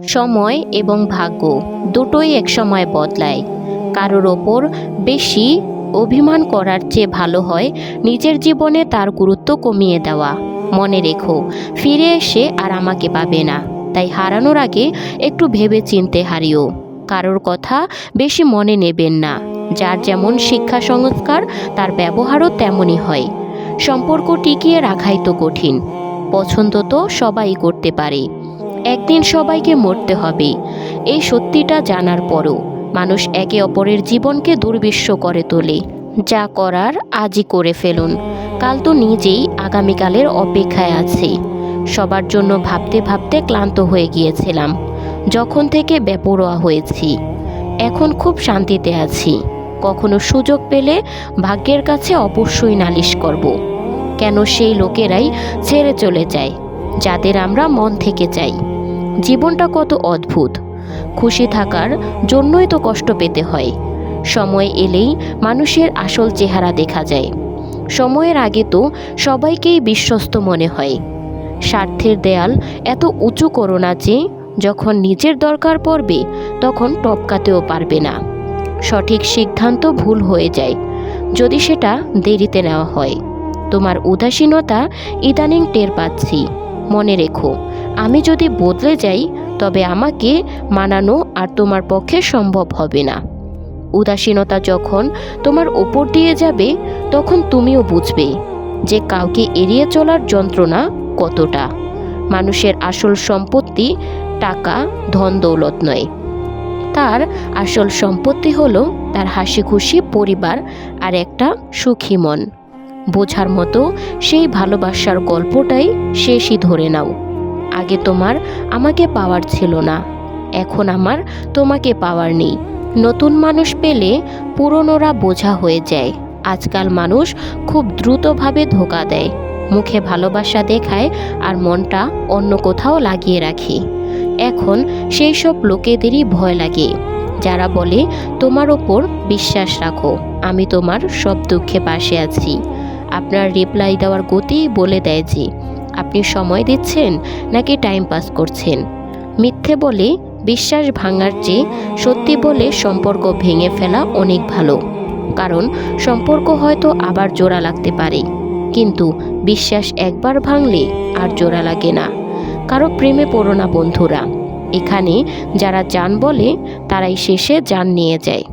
সময় এবং ভাগ্য দুটোই একসময় বদলায়। কারোর ওপর বেশি অভিমান করার চেয়ে ভালো হয় নিজের জীবনে তার গুরুত্ব কমিয়ে দেওয়া। মনে রেখো, ফিরে এসে আর আমাকে পাবে না। তাই হারানোর আগে একটু ভেবে চিনতে হারিও। কারোর কথা বেশি মনে নেবেন না। যার যেমন শিক্ষা সংস্কার, তার ব্যবহারও তেমনই হয়। সম্পর্ক টিকিয়ে রাখাই তো কঠিন। পছন্দ তো সবাই করতে পারে, একদিন সবাইকে মরতে হবে। এই সত্যিটা জানার পরও মানুষ একে অপরের জীবনকে দুর্বিষহ করে তোলে। যা করার আজই করে ফেলুন, কাল তো নিজেই আগামীকালের অপেক্ষায় আছে। সবার জন্য ভাবতে ভাবতে ক্লান্ত হয়ে গিয়েছিলাম যখন থেকে বেপরোয়া হয়েছি। এখন খুব শান্তিতে আছি। কখনো সুযোগ পেলে ভাগ্যের কাছে অবশ্যই নালিশ করব। কেন সেই লোকেরাই ছেড়ে চলে যায় যাদের আমরা মন থেকে চাই। জীবনটা কত অদ্ভুত। খুশি থাকার জন্যই তো কষ্ট পেতে হয়। সময় এলেই মানুষের আসল চেহারা দেখা যায়। সময়ের আগে তো সবাইকেই বিশ্বস্ত মনে হয়। স্বার্থের দেয়াল এত উঁচু করো না যে যখন নিজের দরকার পড়বে তখন টপকাতেও পারবে না। সঠিক সিদ্ধান্ত ভুল হয়ে যায় যদি সেটা দেরিতে নেওয়া হয়। তোমার উদাসীনতা ইদানিং টের পাচ্ছি। মনে রেখো, আমি যদি বদলে যাই তবে আমাকে মানানো আর তোমার পক্ষে সম্ভব হবে না। উদাসীনতা যখন তোমার ওপর দিয়ে যাবে তখন তুমিও বুঝবে যে কাউকে এড়িয়ে চলার যন্ত্রণা কতটা। মানুষের আসল সম্পত্তি টাকা, ধন দৌলত নয়। তার আসল সম্পত্তি হলো তার হাসি খুশি পরিবার আর একটা সুখী মন। বোঝার মতো সেই ভালোবাসার গল্পটাই শেষই ধরে নাও। আগে তোমার আমাকে পাওয়ার ছিল না, এখন আমার তোমাকে পাওয়ার নেই। নতুন মানুষ পেলে পুরনোরা বোঝা হয়ে যায়। আজকাল মানুষ খুব দ্রুতভাবে ধোঁকা দেয়। মুখে ভালোবাসা দেখায় আর মনটা অন্য কোথাও লাগিয়ে রাখে। এখন সেই সব লোকেদেরই ভয় লাগে যারা বলে তোমার ওপর বিশ্বাস রাখো, আমি তোমার সব দুঃখে পাশে আছি। আপনার রিপ্লাই দেওয়ার গতি বলে দেয় যে আপনি সময় দিচ্ছেন নাকি টাইম পাস করছেন। মিথ্যে বলে বিশ্বাস ভাঙার চেয়ে সত্যি বলে সম্পর্ক ভেঙে ফেলা অনেক ভালো। কারণ সম্পর্ক হয়তো আবার জোড়া লাগতে পারে, কিন্তু বিশ্বাস একবার ভাঙলে আর জোড়া লাগে না। কারো প্রেমে পড়ো না বন্ধুরা। এখানে যারা জান বলে তারাই শেষে জান নিয়ে যায়।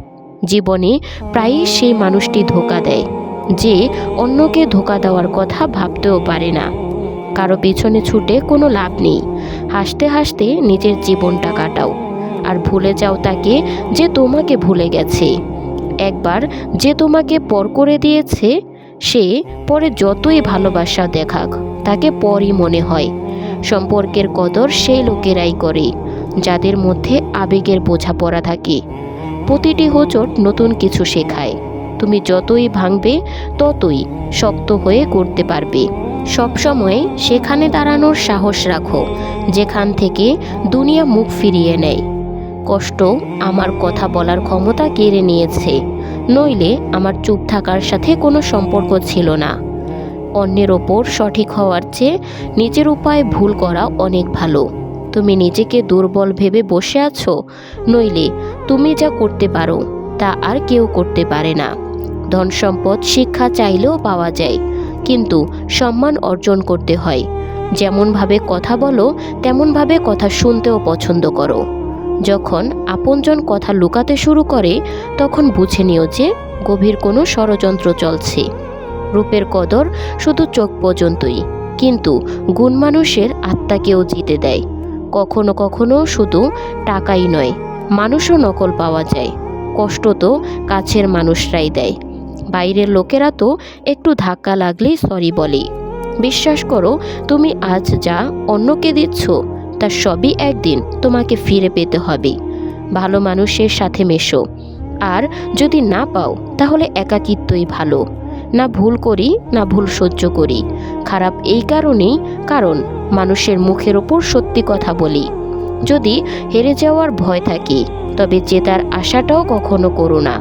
জীবনে প্রায়ই সেই মানুষটি ধোঁকা দেয় যে অন্যকে ধোঁকা দেওয়ার কথা ভাবতেও পারে না। কারো পেছনে ছুটে কোনো লাভ নেই। হাসতে হাসতে নিজের জীবনটা কাটাও আর ভুলে যাও তাকে যে তোমাকে ভুলে গেছে। একবার যে তোমাকে পর করে দিয়েছে সে পরে যতই ভালোবাসা দেখাক তাকে পরই মনে হয়। সম্পর্কের কদর সেই লোকেরাই করে যাদের মধ্যে আবেগের বোঝাপড়া থাকে। প্রতিটি হোঁচট নতুন কিছু শেখায়। তুমি যতই ভাঙবে ততই শক্ত হয়ে করতে পারবে। সবসময় সেখানে দাঁড়ানোর সাহস রাখো যেখান থেকে দুনিয়া মুখ ফিরিয়ে নেয়। কষ্ট আমার কথা বলার ক্ষমতা কেড়ে নিয়েছে, নইলে আমার চুপ থাকার সাথে কোনো সম্পর্ক ছিল না। অন্যের ওপর সঠিক হওয়ার চেয়ে নিজের উপায় ভুল করা অনেক ভালো। তুমি নিজেকে দুর্বল ভেবে বসে আছো, নইলে তুমি যা করতে পারো তা আর কেউ করতে পারে না। ধন সম্পদ শিক্ষা চাইলেও পাওয়া যায়, কিন্তু সম্মান অর্জন করতে হয়। যেমনভাবে কথা বলো তেমনভাবে কথা শুনতেও পছন্দ করো। যখন আপনজন কথা লুকাতে শুরু করে তখন বুঝে নিও যে গভীর কোনো ষড়যন্ত্র চলছে। রূপের কদর শুধু চোখ পর্যন্তই, কিন্তু গুণ মানুষের আত্মাকেও জিতে দেয়। কখনো কখনো শুধু টাকাই নয়, মানুষও নকল পাওয়া যায়। কষ্ট তো কাছের মানুষরাই দেয়। বাইরের লোকেরা তো একটু ধাক্কা লাগলেই সরি বলে। বিশ্বাস করো, তুমি আজ যা অন্যকে দিচ্ছ তার সবই একদিন তোমাকে ফিরে পেতে হবে। ভালো মানুষের সাথে মেশো, আর যদি না পাও তাহলে একাকিত্বই ভালো। না ভুল করি না ভুল সহ্য করি। খারাপ এই কারণেই কারণ মানুষের মুখের ওপর সত্যি কথা বলি। যদি হেরে যাওয়ার ভয় থাকে তবে জেতার আশাটাও কখনো করো না।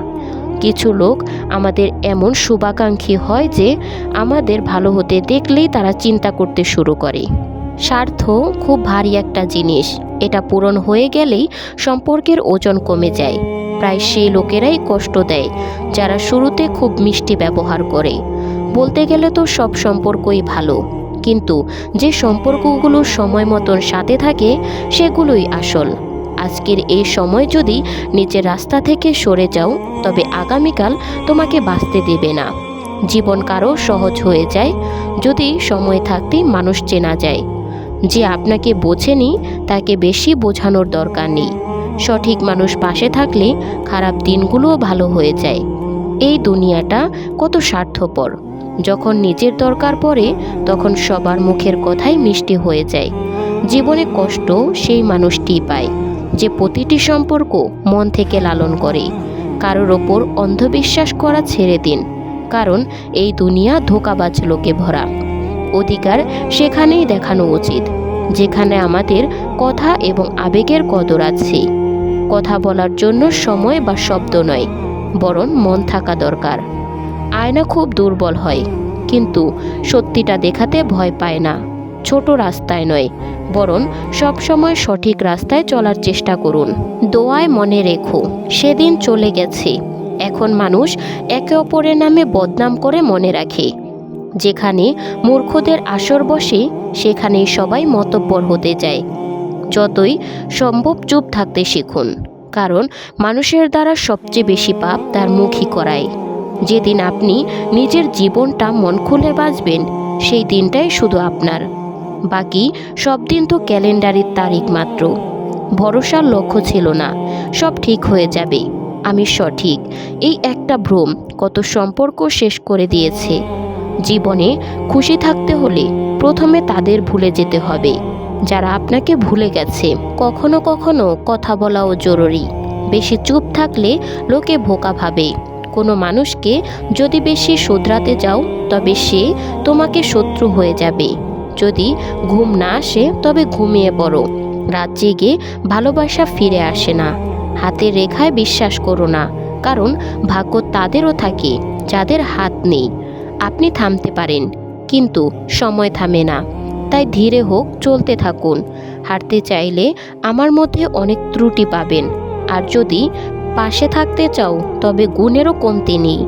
কিছু লোক আমাদের এমন শুভাকাঙ্ক্ষী হয় যে আমাদের ভালো হতে দেখলেই তারা চিন্তা করতে শুরু করে। স্বার্থ খুব ভারী একটা জিনিস, এটা পূরণ হয়ে গেলেই সম্পর্কের ওজন কমে যায়। প্রায় সেই লোকেরাই কষ্ট দেয় যারা শুরুতে খুব মিষ্টি ব্যবহার করে। বলতে গেলে তো সব সম্পর্কই ভালো, কিন্তু যে সম্পর্কগুলো সময় মতন সাথে থাকে সেগুলোই আসল। আজকের এই সময় যদি নিজের রাস্তা থেকে সরে যাও, তবে আগামীকাল তোমাকে বাঁচতে দেবে না। জীবন কারো সহজ হয়ে যায় যদি সময় থাকতেই মানুষ চেনা যায়। যে আপনাকে বোঝেনি তাকে বেশি বোঝানোর দরকার নেই। সঠিক মানুষ পাশে থাকলে খারাপ দিনগুলোও ভালো হয়ে যায়। এই দুনিয়াটা কত স্বার্থপর। যখন নিজের দরকার পড়ে তখন সবার মুখের কথাই মিষ্টি হয়ে যায়। জীবনে কষ্ট সেই মানুষটিই পায় যে প্রতিটি সম্পর্ক মন থেকে লালন করে। কারোর ওপর অন্ধবিশ্বাস করা ছেড়ে দিন, কারণ এই দুনিয়া ধোঁকাবাজ লোকে ভরা। অধিকার সেখানেই দেখানো উচিত যেখানে আমাদের কথা এবং আবেগের কদর আছে। কথা বলার জন্য সময় বা শব্দ নয়, বরং মন থাকা দরকার। আয়না খুব দুর্বল হয়, কিন্তু সত্যিটা দেখাতে ভয় পায় না। ছোট রাস্তায় নয়, বরং সবসময় সঠিক রাস্তায় চলার চেষ্টা করুন। দোয়ায় মনে রেখো, সেদিন চলে গেছে। এখন মানুষ একে অপরের নামে বদনাম করে মনে রাখে। যেখানে মূর্খদের আসর বসে সেখানেই সবাই মতব্বর হতে যায়। যতই সম্ভব চুপ থাকতে শিখুন, কারণ মানুষের দ্বারা সবচেয়ে বেশি পাপ তার মুখই করায়। যেদিন আপনি নিজের জীবনটা মন খুলে বাঁচবেন, সেই দিনটাই শুধু আপনার। বাকি সব দিন তো ক্যালেন্ডারের তারিখ মাত্র। ভরসার লক্ষ্য ছিল না, সব ঠিক হয়ে যাবে, আমি সঠিক, এই একটা ভ্রম কত সম্পর্ক শেষ করে দিয়েছে। জীবনে খুশি থাকতে হলে প্রথমে তাদের ভুলে যেতে হবে যারা আপনাকে ভুলে গেছে। কখনো কখনো কথা বলাও জরুরি। বেশি চুপ থাকলে লোকে বোকা ভাবে। কোনো মানুষকে যদি বেশি শুধরাতে যাও, তবে সে তোমাকে শত্রু হয়ে যাবে। যদি ঘুম না আসে তবে ঘুমিয়ে পড়ো। রাত জেগে ভালোবাসা ফিরে আসে না। হাতের রেখায় বিশ্বাস করো না, কারণ ভাগ্য তাদেরও থাকে যাদের হাত নেই। আপনি থামতে পারেন, কিন্তু সময় থামে না। তাই ধীরে হোক চলতে থাকুন। হাঁটতে চাইলে আমার মধ্যে অনেক ত্রুটি পাবেন, আর যদি পাশে থাকতে চাও তবে গুণেরও কমতি নেই।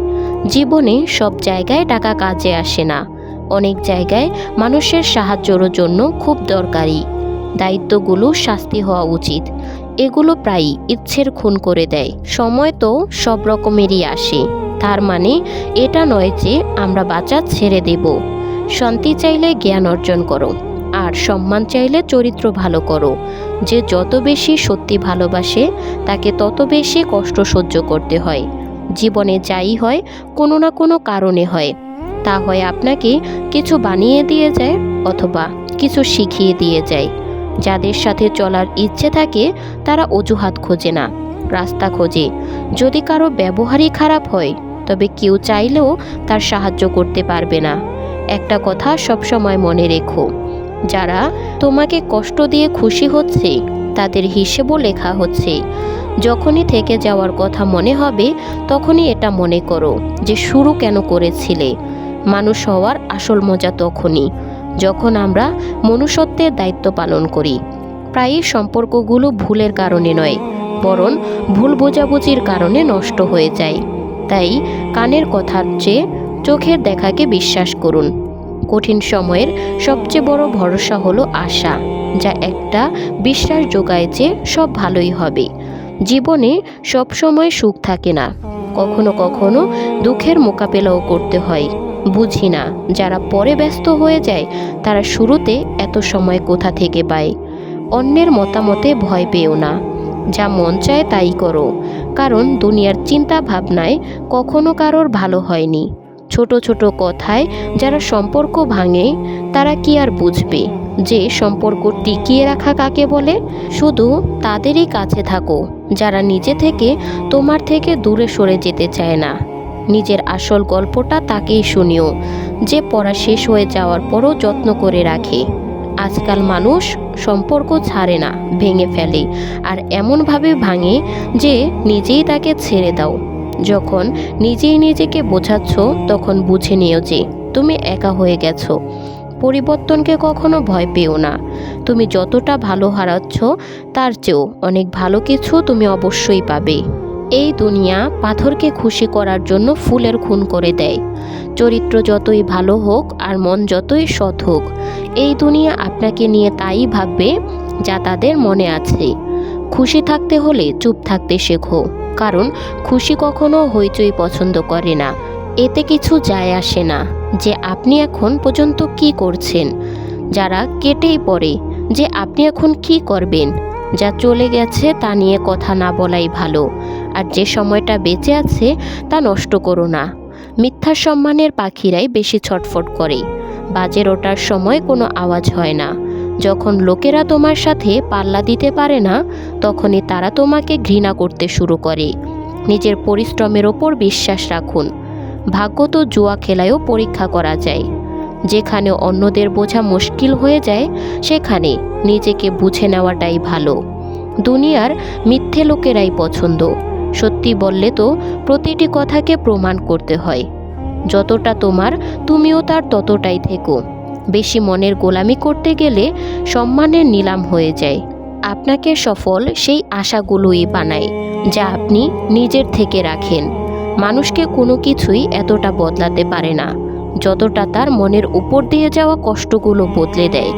জীবনে সব জায়গায় টাকা কাজে আসে না, অনেক জায়গায় মানুষের সাহায্যের জন্য খুব দরকারি। দায়িত্বগুলো শাস্তি হওয়া উচিত, এগুলো প্রায়ই ইচ্ছের খুন করে দেয়। সময় তো সব রকমেরই আসে, তার মানে এটা নয় যে আমরা বাঁচা ছেড়ে দেব। শান্তি চাইলে জ্ঞান অর্জন করো, আর সম্মান চাইলে চরিত্র ভালো করো। যে যত বেশি সত্যি ভালোবাসে তাকে তত বেশি কষ্ট সহ্য করতে হয়। জীবনে যাই হয় কোনো না কোনো কারণে হয়। তা হয় আপনাকে কিছু বানিয়ে দিয়ে যায়, অথবা কিছু শিখিয়ে দিয়ে যায়। যাদের সাথে চলার ইচ্ছে থাকে তারা অজুহাত খোঁজে না, রাস্তা খোঁজে। যদি কারো ব্যবহারই খারাপ হয় তবে কেউ চাইলেও তার সাহায্য করতে পারবে না। একটা কথা সবসময় মনে রেখো, যারা তোমাকে কষ্ট দিয়ে খুশি হচ্ছে তাদের হিসেবও লেখা হচ্ছে। যখনই থেকে যাওয়ার কথা মনে হবে তখনই এটা মনে করো যে শুরু কেন করেছিলে। মানুষ হওয়ার আসল মজা তখনই যখন আমরা মনুষ্যত্বের দায়িত্ব পালন করি। প্রায়ই সম্পর্কগুলো ভুলের কারণে নয়, বরং ভুল বোঝাবুঝির কারণে নষ্ট হয়ে যায়। তাই কানের কথার চেয়ে চোখের দেখাকে বিশ্বাস করুন। কঠিন সময়ের সবচেয়ে বড় ভরসা হলো আশা, যা একটা বিশ্বাস যোগায় যে সব ভালোই হবে। জীবনে সব সময় সুখ থাকে না, কখনো কখনো দুঃখের মোকাবেলাও করতে হয়। বুঝি না যারা পরে ব্যস্ত হয়ে যায় তারা শুরুতে এত সময় কোথা থেকে পায়। অন্যের মতামতে ভয় পেও না, যা মন চায় তাই করো, কারণ দুনিয়ার চিন্তা ভাবনায় কখনো কারোর ভালো হয়নি। ছোট ছোট কথায় যারা সম্পর্ক ভাঙে তারা কি আর বুঝবে যে সম্পর্ক টিকিয়ে রাখা কাকে বলে? শুধু তাদেরই কাছে থাকো যারা নিজে থেকে তোমার থেকে দূরে সরে যেতে চায় না। নিজের আসল গল্পটা তাকেই শুনিও যে পড়া শেষ হয়ে যাওয়ার পরও যত্ন করে রাখে। আজকাল মানুষ সম্পর্ক ছাড়ে না, ভেঙে ফেলে, আর এমনভাবে ভাঙে যে নিজেই তাকে ছেড়ে দাও। যখন নিজেই নিজেকে বোঝাচ্ছ তখন বুঝে নিও যে তুমি একা হয়ে গেছো। পরিবর্তনকে কখনো ভয় পেও না। তুমি যতটা ভালো হারাচ্ছ তার চেয়েও অনেক ভালো কিছু তুমি অবশ্যই পাবে। এই দুনিয়া পাথরকে খুশি করার জন্য ফুলের খুন করে দেয়। চরিত্র যতই ভালো হোক আর মন যতই সৎ হোক, এই দুনিয়া আপনাকে নিয়ে তাই ভাববে যা তাদের মনে আছে। খুশি থাকতে হলে চুপ থাকতে শেখো, কারণ খুশি কখনো হইচই পছন্দ করে না। এতে কিছু যায় আসে না যে আপনি এখন পর্যন্ত কি করছেন। যারা কেটেই পড়ে যে আপনি এখন কি করবেন। যা চলে গেছে তা নিয়ে কথা না বলাই ভালো, আর যে সময়টা বেঁচে আছে তা নষ্ট করো না। মিথ্যা সম্মানের পাখিরাই বেশি ছটফট করে। বাজের ওঠার সময় কোনো আওয়াজ হয় না। যখন লোকেরা তোমার সাথে পাল্লা দিতে পারে না, তখনই তারা তোমাকে ঘৃণা করতে শুরু করে। নিজের পরিশ্রমের ওপর বিশ্বাস রাখুন। ভাগ্য তো জুয়া খেলায়ও পরীক্ষা করা যায়। যেখানে অন্যদের বোঝা মুশকিল হয়ে যায়, সেখানে নিজেকে বুঝে নেওয়াটাই ভালো। দুনিয়ার মিথ্যে লোকেরাই পছন্দ। সত্যি বললে তো প্রতিটি কথাকে প্রমাণ করতে হয়। যতটা তোমার, তুমিও তার ততটাই থেকো। বেশি মনের গোলামি করতে গেলে সম্মানের নিলাম হয়ে যায়। আপনাকে সফল সেই আশাগুলোই বানায় যা আপনি নিজের থেকে রাখেন। মানুষকে কোনো কিছুই এতটা বদলাতে পারে না যতটা তার মনের উপর দিয়ে যাওয়া কষ্টগুলো বদলে দেয়।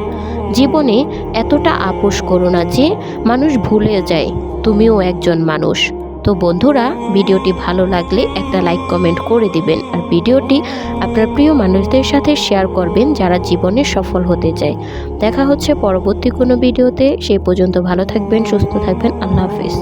জীবনে এতটা আপোষ করো না যে মানুষ ভুলে যায় তুমিও একজন মানুষ। তো বন্ধুরা, ভিডিওটি ভালো লাগলে একটা লাইক কমেন্ট করে দিবেন, আর ভিডিওটি আপনার প্রিয় মানুষদের সাথে শেয়ার করবেন যারা জীবনে সফল হতে চায়। দেখা হচ্ছে পরবর্তী কোনো ভিডিওতে। সেই পর্যন্ত ভালো থাকবেন, সুস্থ থাকবেন। আল্লাহ হাফিজ।